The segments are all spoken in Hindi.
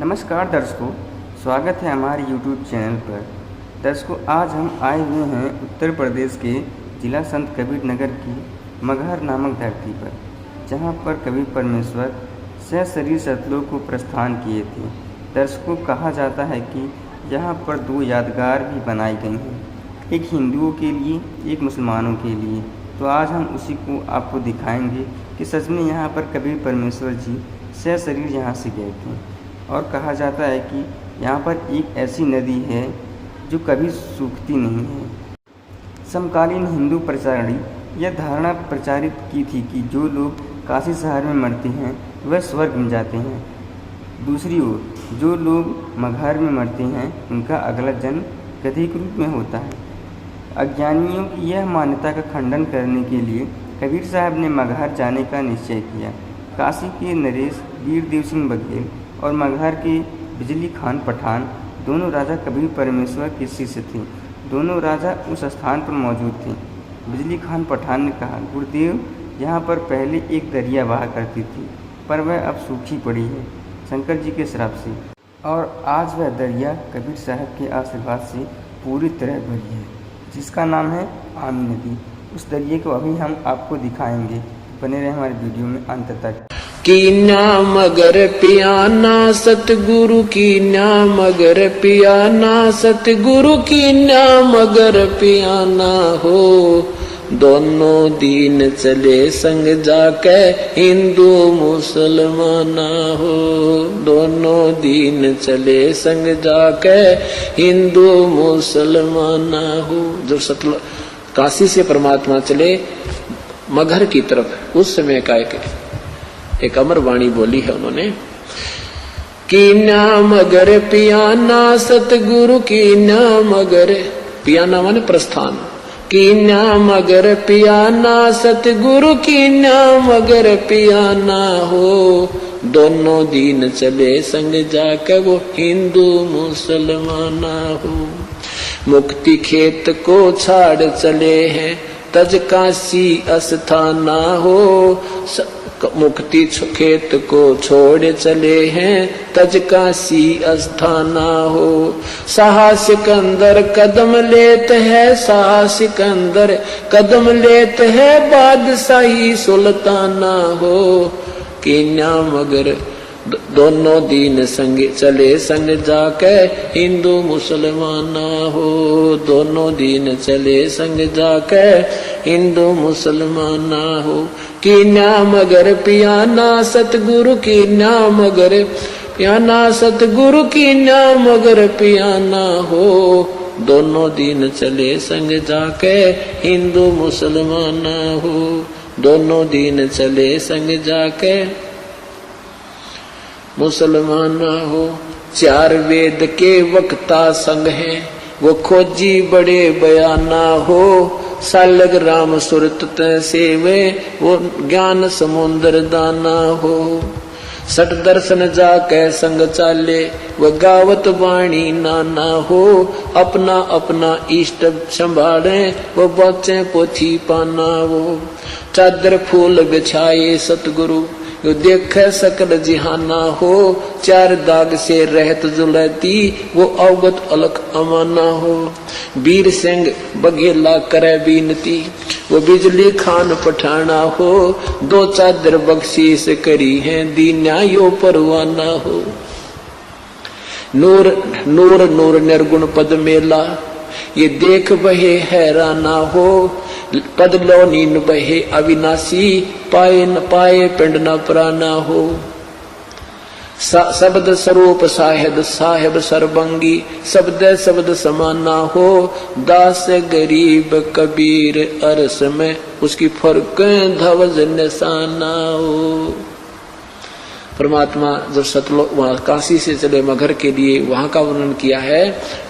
नमस्कार दर्शकों, स्वागत है हमारे YouTube चैनल पर। दर्शकों, आज हम आए हुए हैं उत्तर प्रदेश के जिला संत कबीर नगर की मगहर नामक धरती पर, जहां पर कबीर परमेश्वर सशरीर सतलोक को प्रस्थान किए थे। दर्शकों, कहा जाता है कि यहां पर दो यादगार भी बनाई गई हैं, एक हिंदुओं के लिए, एक मुसलमानों के लिए। तो आज हम उसी को आपको दिखाएंगे कि सच में यहाँ पर कबीर परमेश्वर जी सशरीर यहाँ से गए थे। और कहा जाता है कि यहाँ पर एक ऐसी नदी है जो कभी सूखती नहीं है। समकालीन हिंदू प्रचारणी यह धारणा प्रचारित की थी कि जो लोग काशी शहर में मरते हैं वह स्वर्ग में जाते हैं। दूसरी ओर जो लोग मगहर में मरते हैं उनका अगला जन्म गधे के रूप में होता है। अज्ञानियों की यह मान्यता का खंडन करने के लिए कबीर साहब ने मगहर जाने का निश्चय किया। काशी के नरेश वीरदेव सिंह बघेल और मगहर के बिजली खान पठान दोनों राजा कबीर परमेश्वर के शिष्य थे। दोनों राजा उस स्थान पर मौजूद थे। बिजली खान पठान ने कहा, गुरुदेव, यहाँ पर पहले एक दरिया बहा करती थी, पर वह अब सूखी पड़ी है शंकर जी के श्राप से, और आज वह दरिया कबीर साहब के आशीर्वाद से पूरी तरह भरी है, जिसका नाम है आमी नदी। उस दरिया को अभी हम आपको दिखाएंगे। बने रहे हमारे वीडियो में अंत तक। कीन्या मगर पियाना सतगुरु कीन्या मगर पियाना सतगुरु कीन्या मगर पियाना हो। दोनों दीन चले संग जाके हिंदू मुसलमाना हो। दोनों दीन चले संग जाके हिंदू मुसलमाना हो। जो काशी से परमात्मा चले मगहर की तरफ, उस समय का एक अमर वाणी बोली है उन्होंने। कीन्या मगर पियाना सतगुरु कीन्या मगर, पियाना माने प्रस्थान। कीन्या मगर पियाना सतगुरु कीन्या मगर पियाना हो। दोनों दीन चले संग जाकर वो हिंदू मुसलमाना हो। मुक्ति खेत को छाड़ चले हैं तज काशी अस्थाना हो। मुक्ति खेत को छोड़ चले हैं तज काशी अस्थाना हो। साहसिक अंदर कदम लेते है, साहसिक अंदर कदम लेते है बादशाही सुल्ताना हो। कीन्या मगर दोनों दीन संग चले संग जाके हिंदू मुसलमाना हो। दोनों दीन चले संग जाके हिंदू मुसलमाना हो। कीन्या मगर पियाना सतगुरु कीन्या मगर पियाना सतगुरु कीन्या मगर पियाना हो। दोनों दीन चले संग जाके हिंदू मुसलमाना हो। दोनों दीन चले संग जाके मुसलमाना हो। चार वेद के वक्ता संग हैं वो खोजी बड़े बयाना हो। सालग राम सुरत सेवे वो ज्ञान समुद्र दाना हो। सठ दर्शन जाके संग चाले वो गावत वाणी नाना हो। अपना अपना इष्ट संभाले वो बचे पोथी पाना हो। चादर फूल बिछाए सतगुरु यो देख सकल जिहाना हो। चार दाग से रहत जुलती वो अवगत अलख अमाना हो। वीर सिंह बघेला करे बीनती वो बिजली खान पठाना हो। दो चादर बख्शीश करी है दीन्या यो परवाना हो। नूर नूर नूर निर्गुण पद मेला ये देख बहे हैराना हो। पद लो नीन बहे अविनाशी पाए न पाए पिंड न प्राना हो। शब्द स्वरूप साहेब साहेब सरबंगी शब्द शब्द समाना हो। दास गरीब कबीर अरस में उसकी फर्क धवज निशाना हो। परमात्मा जब सतलोक वहां काशी से चले मगहर के लिए, वहां का वर्णन किया है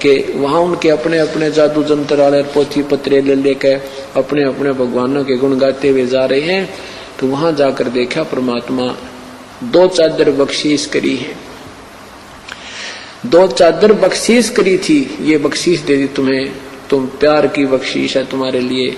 कि वहां उनके अपने अपने जादू जंत्र वाले पोथी पत्रे ले लेकर अपने अपने भगवानों के गुण गाते हुए जा रहे हैं। तो वहां जाकर देखा परमात्मा दो चादर बख्शीश करी है। दो चादर बख्शीश करी थी, ये बख्शीश दे दी तुम्हें, तुम प्यार की बख्शीश है तुम्हारे लिए।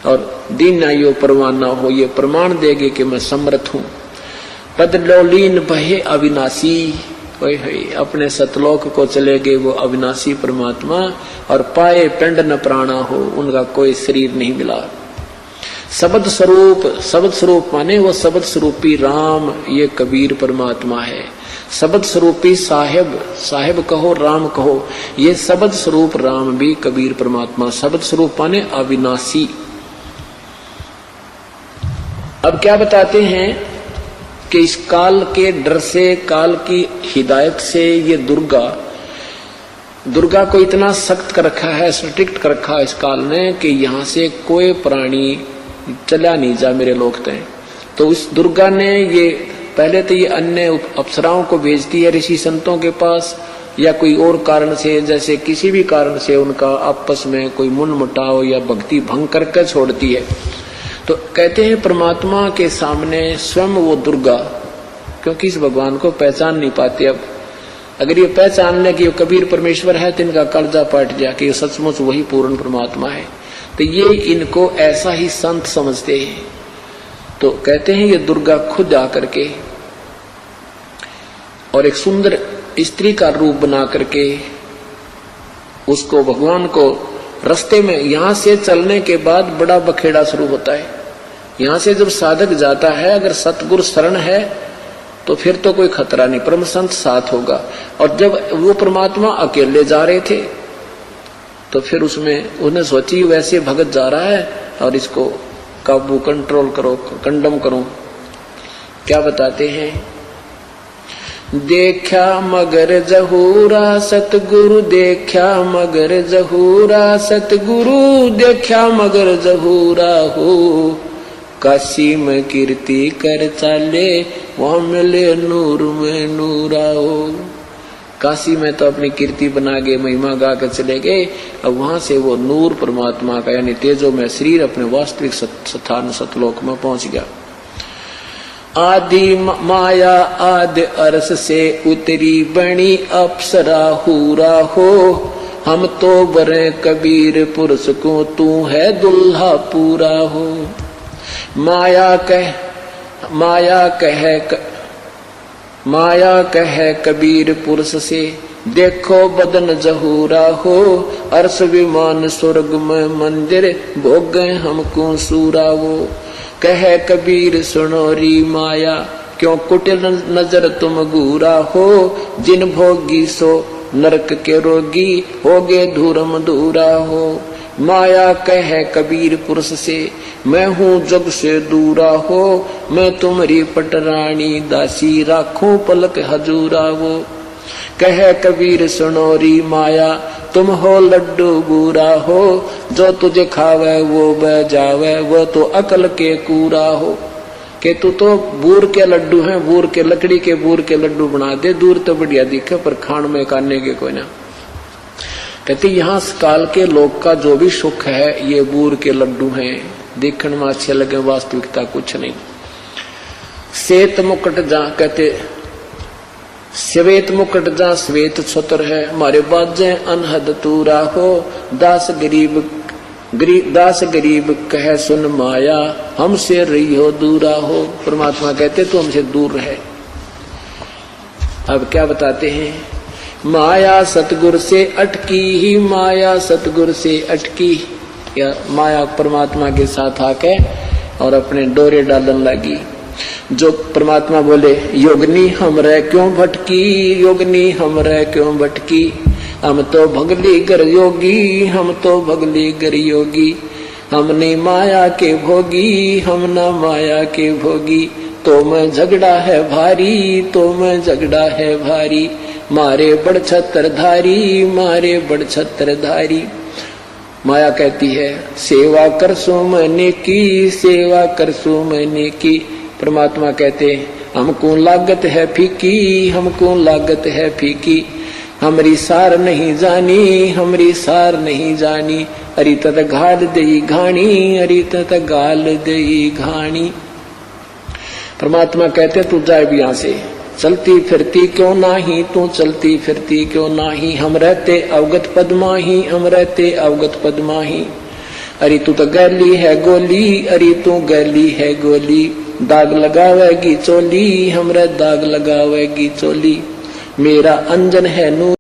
और दीन आयो परवाना हो, ये प्रमाण देगे कि मैं समर्थ हूं। पद लोलीन बहे अविनाशी, ओए होए, अपने सतलोक को चले गए वो अविनाशी परमात्मा, और पाए पिंड न प्राणा हो, उनका कोई शरीर नहीं मिला। शब्द स्वरूप माने वो शब्द स्वरूपी राम, ये कबीर परमात्मा है। शब्द स्वरूपी साहेब कहो, राम कहो, ये शब्द स्वरूप राम भी कबीर परमात्मा। शब्द स्वरूप माने अविनाशी। अब क्या बताते हैं कि इस काल के डर से, काल की हिदायत से, ये दुर्गा को इतना सख्त कर रखा है, स्ट्रिक्ट कर रखा है इस काल ने, कि यहां से कोई प्राणी चला नहीं जा मेरे लोग तय। तो इस दुर्गा ने ये पहले तो ये अन्य अप्सराओं को भेजती है ऋषि संतों के पास, या कोई और कारण से, जैसे किसी भी कारण से उनका आपस में कोई मनमुटाव या भक्ति भंग करके छोड़ती है। तो कहते हैं परमात्मा के सामने स्वयं वो दुर्गा, क्योंकि इस भगवान को पहचान नहीं पाते। अब अगर ये पहचान ले कि ये कबीर परमेश्वर है तो इनका कर्जा पाट गया कि ये सचमुच वही पूर्ण परमात्मा है। तो ये इनको ऐसा ही संत समझते हैं। तो कहते हैं ये दुर्गा खुद आकर के और एक सुंदर स्त्री का रूप बना करके उसको, भगवान को रास्ते में, यहां से चलने के बाद बड़ा बखेड़ा शुरू होता है। यहां से जब साधक जाता है, अगर सतगुरु शरण है तो फिर तो कोई खतरा नहीं, परम संत साथ होगा। और जब वो परमात्मा अकेले जा रहे थे तो फिर उसमें उन्हें सोची वैसे भगत जा रहा है और इसको काबू, कंट्रोल करो, कंडम करो। क्या बताते हैं, देखा मगर जहूरा सतगुरु, देखा मगर जहूरा सतगुरु, देखा मगर जहूरा हो, काशी में कीर्ति कर चाले, वहां मिले नूर में नूरा हो। काशी में तो अपनी कीर्ति बना गए, महिमा गा कर चले गए, अब वहां से वो नूर परमात्मा का यानी तेजो में शरीर अपने वास्तविक स्थान सतलोक में पहुंच गया। आदि माया आदि अरस से उतरी बनी अप्सरा हूरा हो, हम तो बरे कबीर पुरुष को, तू है दुल्हा पूरा हो। माया कहे कबीर पुरुष से, देखो बदन जहूरा हो, अर्श विमान स्वर्ग में मंदिर, भोगे हमको सूरा वो। कहे कबीर सुनो री माया, क्यों कुटिल नजर तुम घूरा हो, जिन भोगी सो नरक के रोगी, होगे धूरम धूरा हो। माया कहे कबीर पुरुष से, मैं हूँ जग से दूरा हो, मैं तुम्हारी पटरानी दासी, राखूं पलक हजूरा वो। कहे कबीर सुनो री माया, तुम हो लड्डू बूरा हो, जो तुझे खावे वो बह जावे, वो तो अकल के कूरा हो। कि तू तो बूर के लड्डू हैं, बूर के लकड़ी के बूर के लड्डू बना दे, दूर तो बढ़िया दिखे पर खान में काटने के कोई ना। कहते यहाँ काल के लोग का जो भी सुख है ये बूर के लड्डू हैं, देखने में अच्छे लगे, वास्तविकता कुछ नहीं। श्वेत मुकुट जहाँ कहते श्वेत मुकुट जहाँ श्वेत छत्र है, हमारे बाजे अनहद तूरा हो, दास गरीब कहे सुन माया, हमसे रही हो दूरा हो। परमात्मा कहते तो हमसे दूर रहे। अब क्या बताते हैं, माया सतगुर से अटकी ही, माया सतगुर से अटकी, या माया परमात्मा के साथ आके और अपने डोरे डालन लगी। जो परमात्मा बोले योगनी हम रह क्यों भटकी, योगनी हम रह क्यों भटकी, हम तो भगली गर योगी, हम तो भगली गर योगी, हमने माया के भोगी, हम ना माया के भोगी, तो मैं झगड़ा है भारी, तो मैं झगड़ा है भारी, मारे बड़ छत्रधारी, मारे बड़ छत्रधारी। माया कहती है सेवा कर सो मैंने की, सेवा कर सो मैंने की। परमात्मा कहते हमको लागत है फीकी, हमको लागत है फीकी, हमरी सार नहीं जानी, हमरी सार नहीं जानी, अरी तत घाल दई घाणी, अरी तत गाल दई घाणी। परमात्मा कहते तू जाए भी यहाँ से, चलती फिरती क्यों नाही, तू चलती फिरती क्यों नाही, हम रहते अवगत पद्मा ही, हम रहते अवगत पद्मा ही। अरे तू तो गैली है गोली, अरे तू गैली है गोली, दाग लगावेगी चोली, हमरे दाग लगावेगी चोली। मेरा अंजन है नूर